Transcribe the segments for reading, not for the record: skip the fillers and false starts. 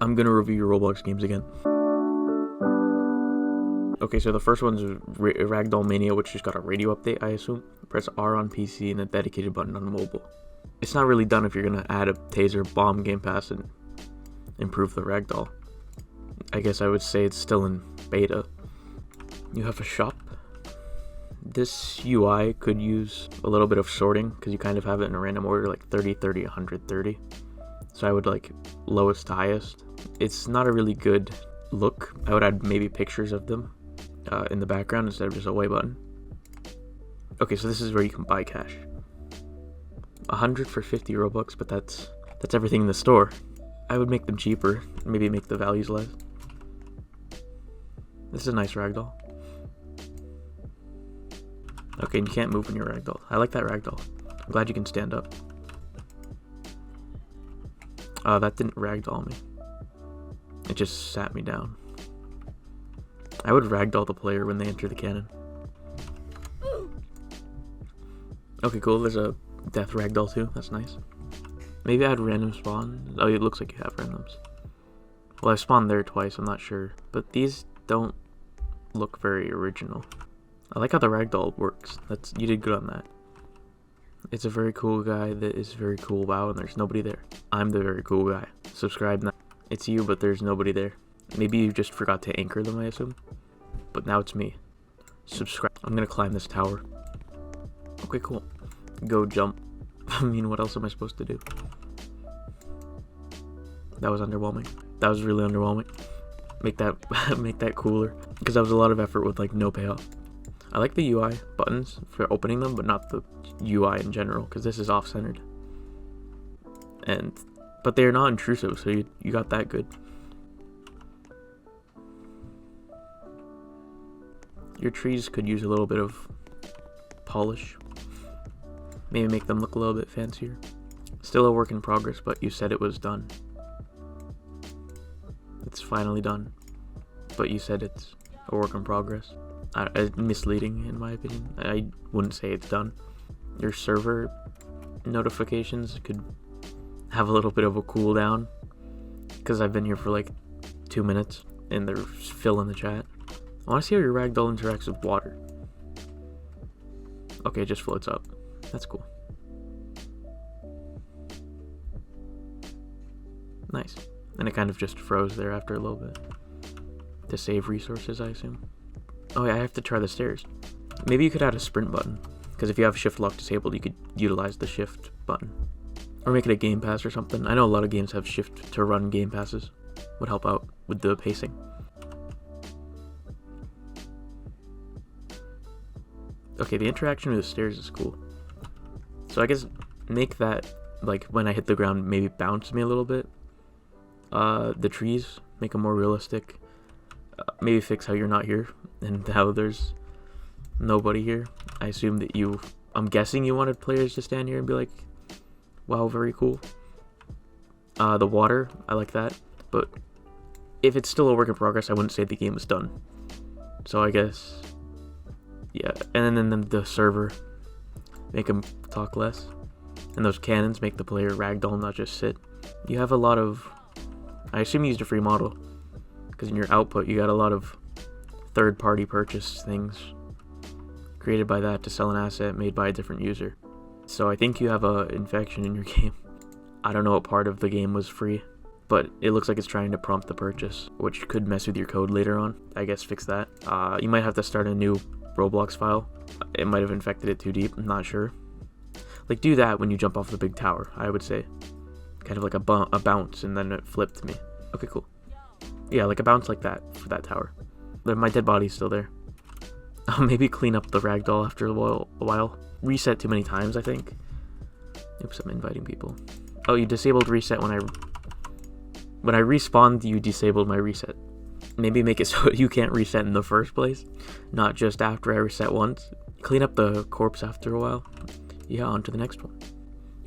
I'm gonna review your Roblox games again. Okay, so the first one's Ragdoll Mania, which just got a radio update, I assume. Press R on PC and a dedicated button on mobile. It's not really done if you're gonna add a taser bomb game pass and improve the Ragdoll. I guess I would say it's still in beta. You have a shop. This UI could use a little bit of sorting because you kind of have it in a random order, like 30, 30, 130. So I would like lowest to highest. It's not a really good look. I would add maybe pictures of them in the background instead of just a way button. Okay, so this is where you can buy cash. 100 for 50 Robux, but that's everything in the store. I would make them cheaper, maybe make the values less. This is a nice ragdoll. Okay, and you can't move when you're ragdoll. I like that ragdoll. I'm glad you can stand up. That didn't ragdoll me. It just sat me down. I would ragdoll the player when they enter the cannon. Okay, cool. There's a death ragdoll too. That's nice. Maybe I had random spawn. Oh, it looks like you have randoms. Well, I've spawned there twice. I'm not sure. But these don't look very original. I like how the ragdoll works. You did good on that. It's a very cool guy that is very cool. Wow, and there's nobody there. I'm the very cool guy. Subscribe now. It's you, but there's nobody there. Maybe you just forgot to anchor them, I assume. But now it's me. Subscribe. I'm gonna climb this tower. Okay, cool. Go jump. I mean, what else am I supposed to do? That was underwhelming. That was really underwhelming. Make that cooler. Because that was a lot of effort with like no payoff. I like the UI buttons for opening them, but not the UI in general, because this is off-centered. But they're not intrusive, so you got that good. Your trees could use a little bit of polish. Maybe make them look a little bit fancier. Still a work in progress, but you said it was done. It's finally done. But you said it's a work in progress. Misleading in my opinion. I wouldn't say it's done. Your server notifications could have a little bit of a cooldown, because I've been here for like 2 minutes and they're still in the chat. I want to see how your ragdoll interacts with water. Okay, it just floats up. That's cool. Nice. And it kind of just froze there after a little bit. To save resources, I assume. Oh yeah, I have to try the stairs. Maybe you could add a sprint button, because if you have shift lock disabled, you could utilize the shift button. Or make it a game pass or something. I know a lot of games have shift to run game passes. Would help out with the pacing. Okay, the interaction with the stairs is cool. So I guess make that, like, when I hit the ground, maybe bounce me a little bit. The trees, make them more realistic. Maybe fix how you're not here and how there's nobody here. I assume that I'm guessing you wanted players to stand here and be like, wow, very cool. The water, I like that. But if it's still a work in progress, I wouldn't say the game is done. So I guess, yeah. And then the server, make them talk less. And those cannons make the player ragdoll, not just sit. You have a lot of, I assume you used a free model, because in your output you got a lot of third-party purchase things created by that to sell an asset made by a different user. So I think you have a infection in your game. I don't know what part of the game was free, but it looks like it's trying to prompt the purchase, which could mess with your code later on. I guess fix that. You might have to start a new Roblox file. It might have infected it too deep, I'm not sure. Like, do that when you jump off the big tower, I would say. Kind of like a bounce, and then it flipped me. Okay, cool. Yeah, like a bounce like that for that tower. My dead body's still there. Maybe clean up the ragdoll after a while. Reset too many times, I think. Oops, I'm inviting people. Oh, you disabled reset when I respawned, you disabled my reset. Maybe make it so you can't reset in the first place, not just after I reset once. Clean up the corpse after a while. Yeah, on to the next one.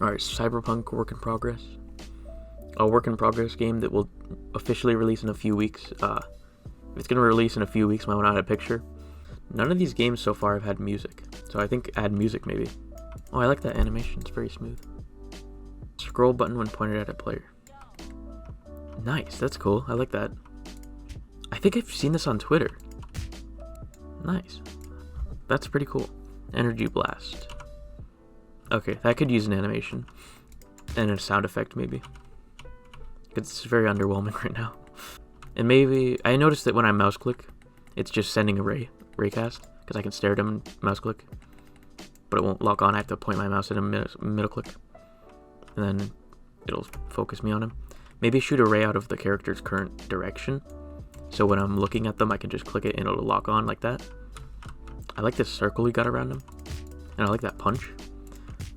Alright, Cyberpunk work in progress. A work in progress game that will officially release in a few weeks. If it's gonna release in a few weeks, I might want to add a picture. None of these games so far have had music, so I think add music maybe. Oh, I like that animation, it's very smooth. Scroll button when pointed at a player. Nice, that's cool. I like that. I think I've seen this on Twitter. Nice. That's pretty cool. Energy blast. Okay, that could use an animation. And a sound effect, maybe. It's very underwhelming right now. And maybe... I noticed that when I mouse click, it's just sending a raycast. Because I can stare at him and mouse click. But it won't lock on. I have to point my mouse at him middle click. And then it'll focus me on him. Maybe shoot a ray out of the character's current direction. So when I'm looking at them, I can just click it and it'll lock on like that. I like this circle we got around them. And I like that punch.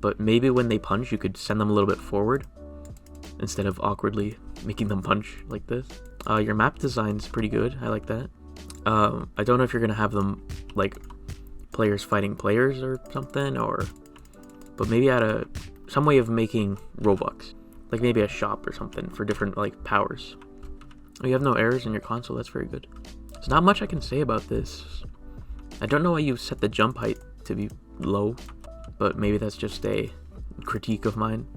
But maybe when they punch, you could send them a little bit forward. Instead of awkwardly making them punch like this. Your map design's pretty good. I like that. I don't know if you're going to have them, like, players fighting players or something. But maybe add some way of making Robux. Like maybe a shop or something for different, like, powers. Oh, you have no errors in your console. That's very good. There's not much I can say about this. I don't know why you set the jump height to be low, but maybe that's just a critique of mine.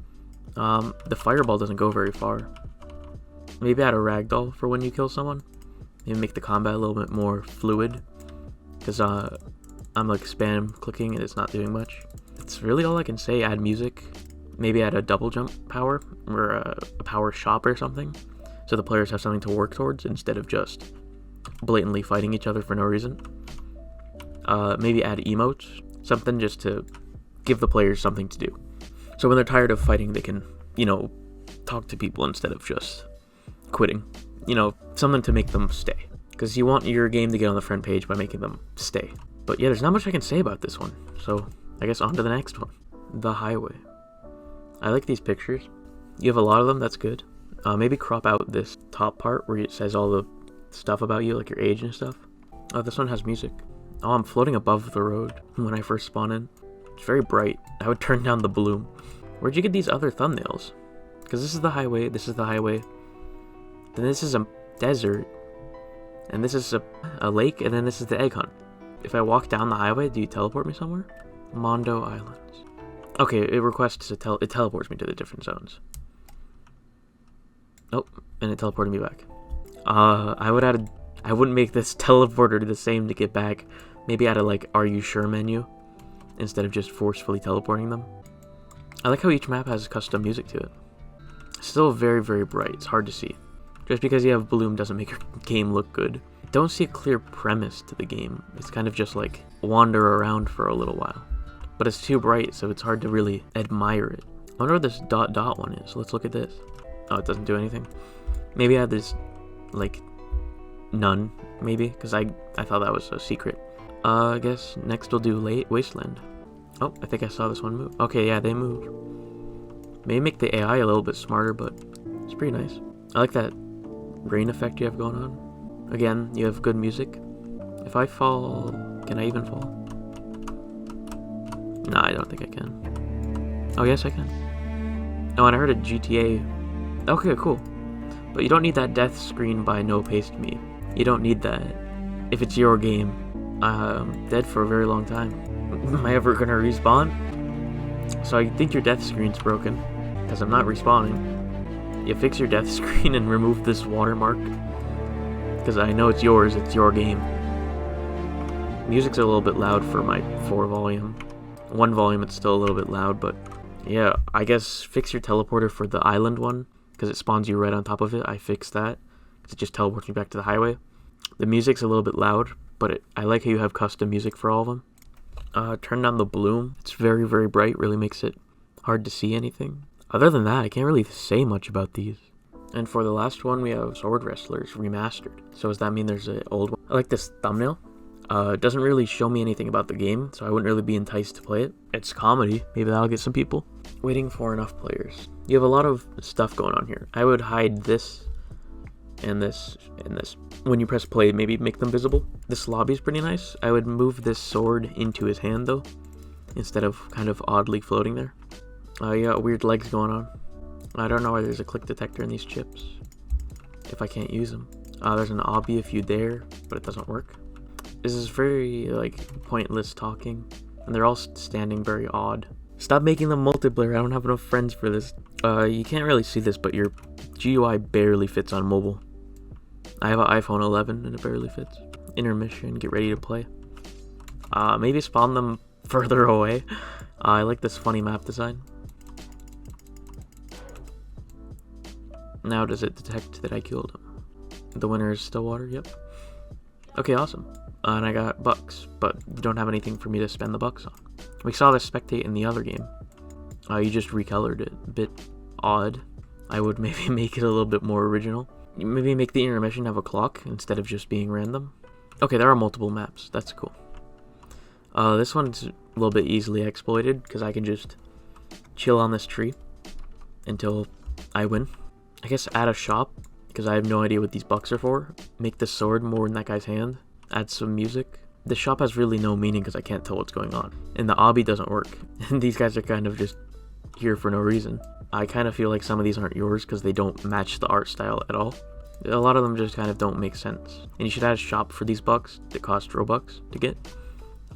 The fireball doesn't go very far. Maybe add a ragdoll for when you kill someone. Maybe make the combat a little bit more fluid, because I'm like spam clicking and it's not doing much. That's really all I can say. Add music. Maybe add a double jump power or a power shop or something, so the players have something to work towards instead of just blatantly fighting each other for no reason. Maybe add emotes, something just to give the players something to do. So when they're tired of fighting, they can, talk to people instead of just quitting. Something to make them stay. Because you want your game to get on the front page by making them stay. But yeah, there's not much I can say about this one. So I guess on to the next one. The highway. I like these pictures. You have a lot of them, that's good. Maybe crop out this top part where it says all the stuff about you, like your age and stuff. Oh, this one has music. Oh, I'm floating above the road when I first spawn in. It's very bright. I would turn down the bloom. Where'd you get these other thumbnails? Because this is the highway, this is the highway. Then this is a desert. And this is a lake, and then this is the egg hunt. If I walk down the highway, do you teleport me somewhere? Mondo Islands. Okay, it requests it teleports me to the different zones. Oh, and it teleported me back. I wouldn't make this teleporter the same to get back. Maybe add a like, are you sure menu instead of just forcefully teleporting them. I like how each map has custom music to it. Still very, very bright. It's hard to see. Just because you have bloom doesn't make your game look good. Don't see a clear premise to the game. It's kind of just like wander around for a little while. But it's too bright, so it's hard to really admire it. I wonder what this dot dot one is. Let's look at this. Oh, it doesn't do anything. Maybe add this, like, none, maybe, because I thought that was a secret. I guess next we'll do Wasteland. Oh, I think I saw this one move. Okay, yeah, they moved. Maybe make the AI a little bit smarter, but it's pretty nice. I like that rain effect you have going on. Again, you have good music. If I fall, can I even fall? No, I don't think I can. Oh, yes, I can. Oh, and I heard a GTA. Okay, cool. But you don't need that death screen by no paste me. You don't need that. If it's your game, I'm dead for a very long time. Am I ever gonna respawn? So I think your death screen's broken, because I'm not respawning. You fix your death screen and remove this watermark, because I know it's yours, it's your game. Music's a little bit loud for my 4 volume. 1 volume it's still a little bit loud, but yeah, I guess fix your teleporter for the island one, because it spawns you right on top of it. I fixed that, because it just teleports me back to the highway. The music's a little bit loud, but I like how you have custom music for all of them. Turn down the bloom. It's very, very bright, really makes it hard to see anything. Other than that, I can't really say much about these. And for the last one, we have Sword Wrestlers Remastered. So does that mean there's an old one? I like this thumbnail. It doesn't really show me anything about the game, so I wouldn't really be enticed to play it. It's comedy. Maybe that'll get some people. Waiting for enough players. You have a lot of stuff going on here. I would hide this and this and this. When you press play, maybe make them visible. This lobby's pretty nice. I would move this sword into his hand, though, instead of kind of oddly floating there. You got weird legs going on. I don't know why there's a click detector in these chips, if I can't use them. There's an obby if you dare, but it doesn't work. This is very, like, pointless talking, and they're all standing very odd. Stop making them multiplayer. I don't have enough friends for this. You can't really see this, but your GUI barely fits on mobile. I have an iPhone 11 and it barely fits. Intermission, get ready to play. Maybe spawn them further away. I like this funny map design. Now does it detect that I killed him? The winner is StillWater, yep. Okay, awesome. And I got bucks, but you don't have anything for me to spend the bucks on. We saw this spectate in the other game. You just recolored it. A bit odd. I would maybe make it a little bit more original. Maybe make the intermission have a clock instead of just being random. Okay, there are multiple maps. That's cool. This one's a little bit easily exploited because I can just chill on this tree until I win. I guess add a shop because I have no idea what these bucks are for. Make the sword more in that guy's hand. Add some music. The shop has really no meaning because I can't tell what's going on. And the obby doesn't work. And these guys are kind of just here for no reason. I kind of feel like some of these aren't yours because they don't match the art style at all. A lot of them just kind of don't make sense. And you should add a shop for these bucks that cost Robux to get.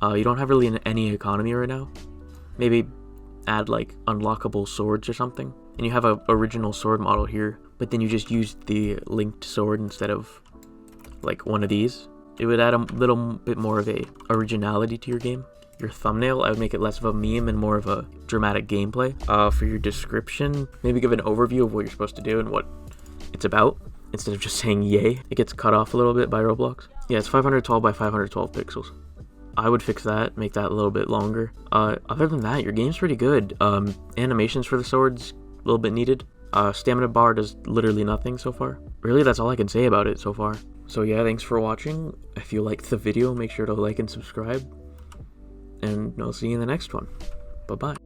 You don't have really any economy right now. Maybe add like unlockable swords or something. And you have a original sword model here, but then you just use the linked sword instead of like one of these. It would add a little bit more of a originality to your game. Your thumbnail, I would make it less of a meme and more of a dramatic gameplay. For your description, maybe give an overview of what you're supposed to do and what it's about, instead of just saying yay. It gets cut off a little bit by Roblox. Yeah, it's 512 by 512 pixels. I would fix that, make that a little bit longer. Other than that, your game's pretty good. Animations for the swords, a little bit needed. Stamina bar does literally nothing so far. Really, that's all I can say about it so far. So yeah, thanks for watching. If you liked the video, make sure to like and subscribe. And I'll see you in the next one. Bye-bye.